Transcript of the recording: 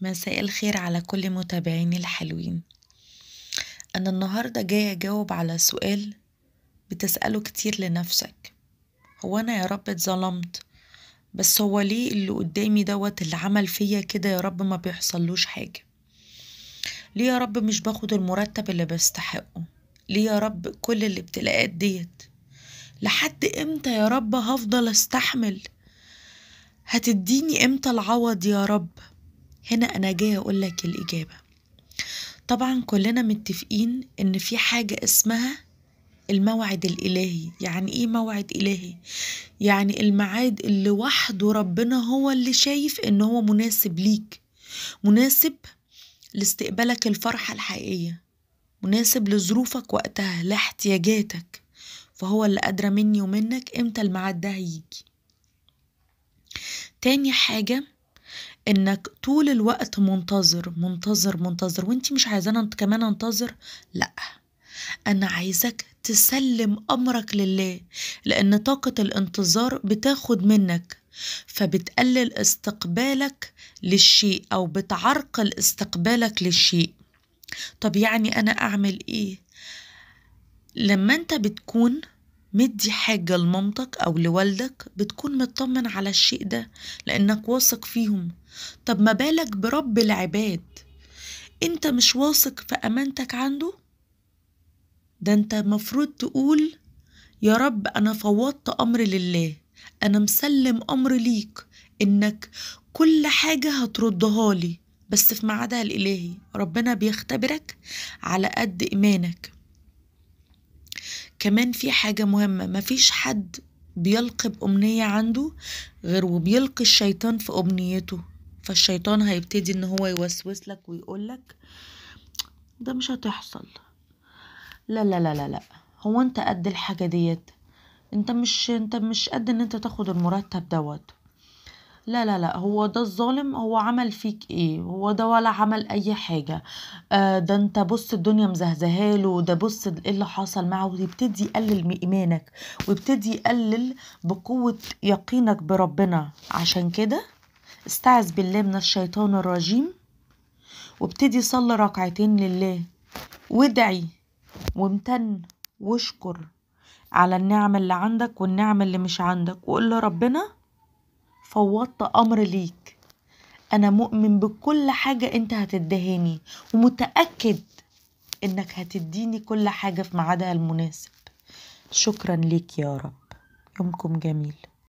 مساء الخير على كل متابعيني الحلوين. أنا النهاردة جاية أجاوب على سؤال بتسأله كتير لنفسك. هو أنا يا رب اتظلمت؟ بس هو ليه اللي قدامي دوت اللي عمل فيا كده يا رب ما بيحصلوش حاجة؟ ليه يا رب مش باخد المرتب اللي بستحقه؟ ليه يا رب كل الابتلاءات ديت؟ لحد امتى يا رب هفضل استحمل؟ هتديني امتى العوض يا رب؟ هنا أنا جاية أقولك الإجابة. طبعا كلنا متفقين ان في حاجة اسمها الموعد الالهي. يعني ايه موعد الهي؟ يعني الميعاد اللي وحده ربنا هو اللي شايف ان هو مناسب ليك، مناسب لاستقبالك الفرحة الحقيقية، مناسب لظروفك وقتها، لاحتياجاتك. فهو اللي قادرة مني ومنك امتى الميعاد ده هيجي. تاني حاجة، انك طول الوقت منتظر منتظر منتظر، وانتي مش عايزانا كمان انتظر. لا، أنا عايزك تسلم أمرك لله، لأن طاقة الانتظار بتاخد منك، فبتقلل استقبالك للشيء أو بتعرقل استقبالك للشيء. طب يعني أنا أعمل إيه؟ لما أنت بتكون مدي حاجة لمامتك أو لوالدك بتكون مطمن على الشيء ده لأنك واثق فيهم. طب ما بالك برب العباد؟ أنت مش واثق في أمانتك عنده؟ ده انت مفروض تقول يا رب انا فوضت امري لله، انا مسلم امر ليك انك كل حاجة هتردها لي، بس في ميعادها الالهي. ربنا بيختبرك على قد ايمانك. كمان في حاجة مهمة، مفيش حد بيلقي بأمنية عنده غير وبيلقي الشيطان في أمنيته. فالشيطان هيبتدي ان هو يوسوس لك ويقولك ده مش هتحصل، لا لا لا لا لا، هو انت قد الحاجة ديت؟ انت مش قد ان انت تاخد المرتب دوت. لا لا لا، هو ده الظالم، هو عمل فيك ايه؟ هو ده ولا عمل اي حاجة. ده انت بص الدنيا مزهزهاله، ده بص ايه اللي حصل معه. ويبتدي يقلل من ايمانك، ويبتدي يقلل بقوة يقينك بربنا. عشان كده استعذ بالله من الشيطان الرجيم، وابتدي صلي ركعتين لله، وادعي وامتن واشكر على النعم اللي عندك والنعم اللي مش عندك، وقول لربنا فوضت امر ليك، انا مؤمن بكل حاجة انت هتدهاني، ومتأكد انك هتديني كل حاجة في ميعادها المناسب. شكرا ليك يا رب، يومكم جميل.